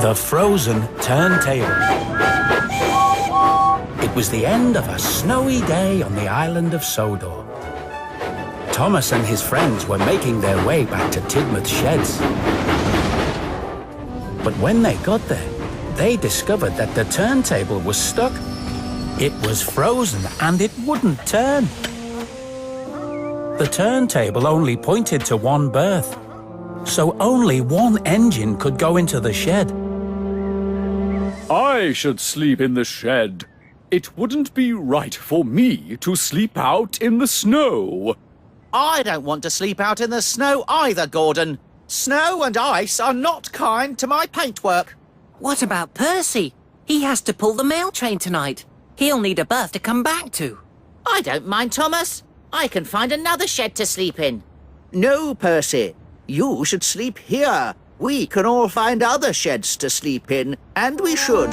The Frozen Turntable. It was the end of a snowy day on the island of Sodor. Thomas and his friends were making their way back to Tidmouth's sheds. But when they got there, they discovered that the turntable was stuck. It was frozen and it wouldn't turn. The turntable only pointed to one berth, so only one engine could go into the shed. I should sleep in the shed. It wouldn't be right for me to sleep out in the snow. I don't want to sleep out in the snow either, Gordon. Snow and ice are not kind to my paintwork. What about Percy? He has to pull the mail train tonight. He'll need a berth to come back to. I don't mind, Thomas. I can find another shed to sleep in. No, Percy. You should sleep here. We can all find other sheds to sleep in, and we should.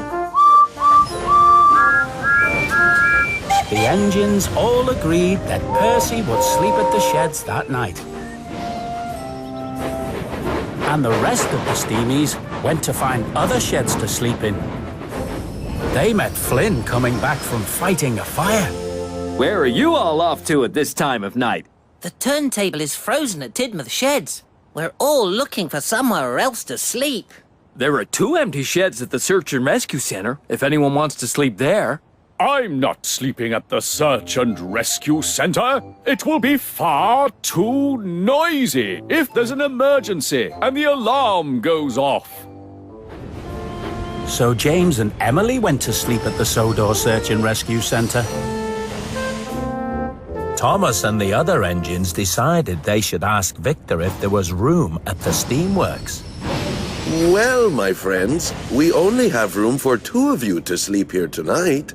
The engines all agreed that Percy would sleep at the sheds that night. And the rest of the Steamies went to find other sheds to sleep in. They met Flynn coming back from fighting a fire. Where are you all off to at this time of night? The turntable is frozen at Tidmouth Sheds. We're all looking for somewhere else to sleep. There are 2 empty sheds at the Search and Rescue Center, if anyone wants to sleep there. I'm not sleeping at the Search and Rescue Center. It will be far too noisy if there's an emergency and the alarm goes off. So James and Emily went to sleep at the Sodor Search and Rescue Center. Thomas and the other engines decided they should ask Victor if there was room at the steamworks. Well, my friends, we only have room for 2 of you to sleep here tonight.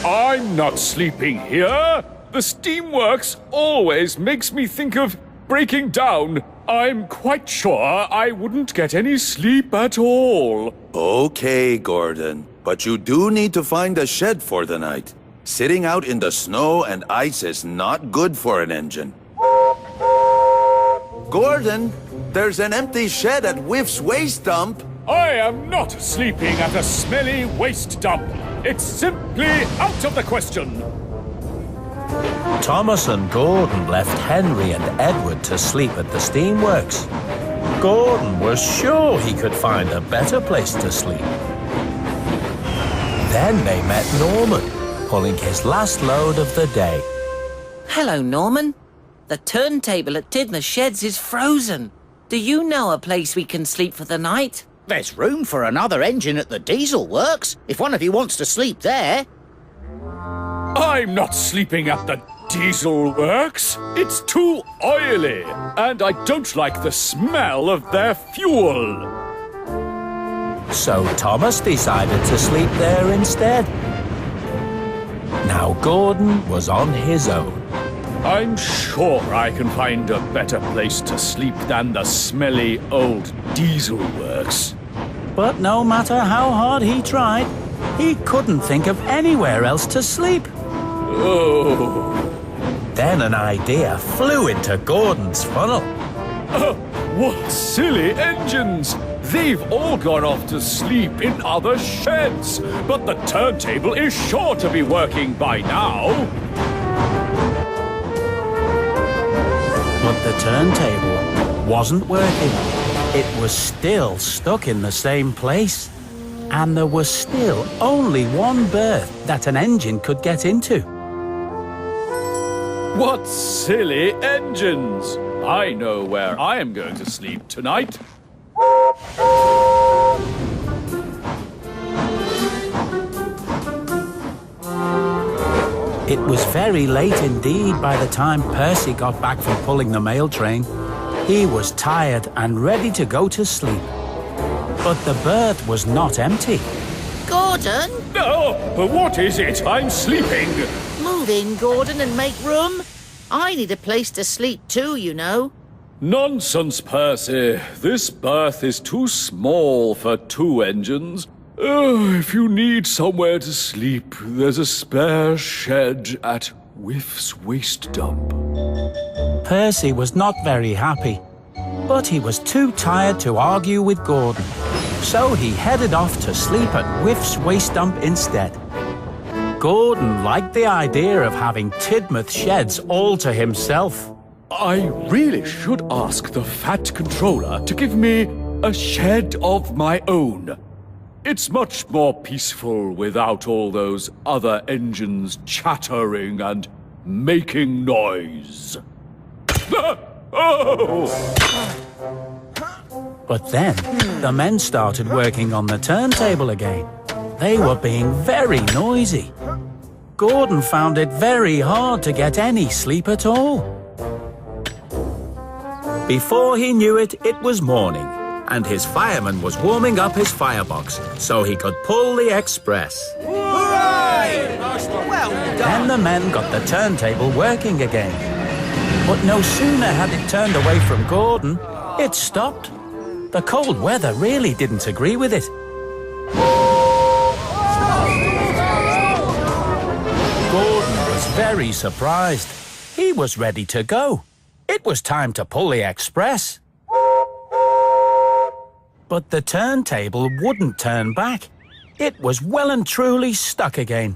I'm not sleeping here. The steamworks always makes me think of breaking down. I'm quite sure I wouldn't get any sleep at all. Okay, Gordon, but you do need to find a shed for the night. Sitting out in the snow and ice is not good for an engine. Gordon, there's an empty shed at Whiff's waste dump. I am not sleeping at a smelly waste dump. It's simply out of the question. Thomas and Gordon left Henry and Edward to sleep at the steamworks. Gordon was sure he could find a better place to sleep. Then they met Norman, pulling his last load of the day. Hello, Norman. The turntable at Tidmouth Sheds is frozen. Do you know a place we can sleep for the night? There's room for another engine at the diesel works, if one of you wants to sleep there. I'm not sleeping at the diesel works. It's too oily, and I don't like the smell of their fuel. So Thomas decided to sleep there instead. Now Gordon was on his own. I'm sure I can find a better place to sleep than the smelly old diesel works. But no matter how hard he tried, he couldn't think of anywhere else to sleep. Oh. Then an idea flew into Gordon's funnel. What silly engines! They've all gone off to sleep in other sheds, but the turntable is sure to be working by now. But the turntable wasn't working. It was still stuck in the same place. And there was still only one berth that an engine could get into. What silly engines! I know where I am going to sleep tonight. It was very late indeed by the time Percy got back from pulling the mail train. He was tired and ready to go to sleep. But the berth was not empty. Gordon, No, what is it? I'm sleeping. move in, Gordon, and make room. I need a place to sleep too, you know. Nonsense, Percy. This berth is too small for 2 engines. If you need somewhere to sleep, there's a spare shed at Whiff's waste dump. Percy was not very happy, but he was too tired to argue with Gordon. so he headed off to sleep at Whiff's waste dump instead. Gordon liked the idea of having Tidmouth sheds all to himself. I really should ask the Fat Controller to give me a shed of my own. It's much more peaceful without all those other engines chattering and making noise. Oh! But then, the men started working on the turntable again. They were being very noisy. Gordon found it very hard to get any sleep at all. Before he knew it, it was morning, and his fireman was warming up his firebox so he could pull the express. Hooray! Well done! Then the men got the turntable working again. But no sooner had it turned away from Gordon, it stopped. The cold weather really didn't agree with it. Gordon was very surprised. He was ready to go. It was time to pull the express. But the turntable wouldn't turn back. It was well and truly stuck again.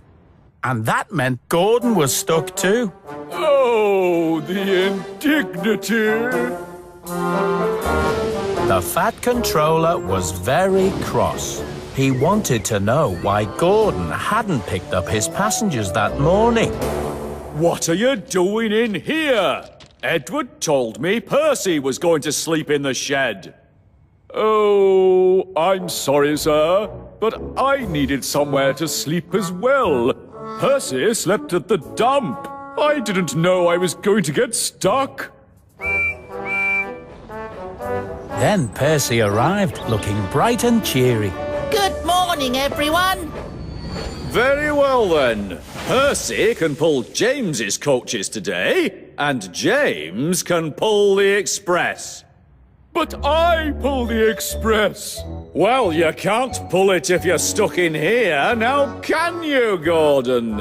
And that meant Gordon was stuck too. Oh, the indignity! The Fat Controller was very cross. He wanted to know why Gordon hadn't picked up his passengers that morning. What are you doing in here? Edward told me Percy was going to sleep in the shed. Oh, I'm sorry, sir, but I needed somewhere to sleep as well. Percy slept at the dump. I didn't know I was going to get stuck. Then Percy arrived, looking bright and cheery. Good morning, everyone. Very well, then. Percy can pull James's coaches today, and James can pull the express. But I pull the express. Well, you can't pull it if you're stuck in here, now can you, Gordon?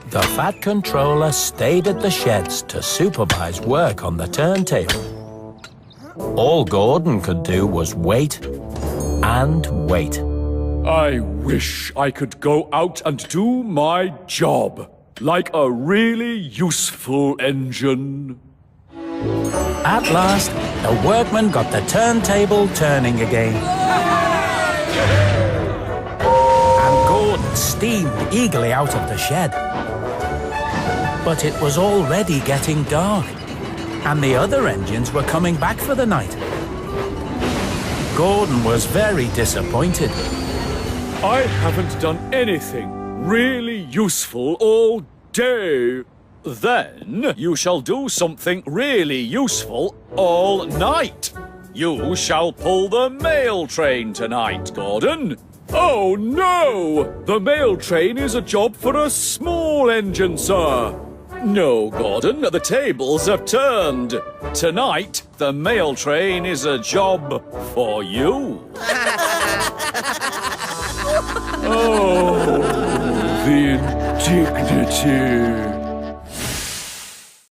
The Fat Controller stayed at the sheds to supervise work on the turntable. All Gordon could do was wait and wait. I wish I could go out and do my job, like a really useful engine. At last, the workmen got the turntable turning again. And Gordon steamed eagerly out of the shed. But it was already getting dark, and the other engines were coming back for the night. Gordon was very disappointed. I haven't done anything really useful all day. Then you shall do something really useful all night. You shall pull the mail train tonight, Gordon. Oh, no! The mail train is a job for a small engine, sir. No, Gordon, the tables have turned. Tonight, the mail train is a job for you. Oh, the indignity.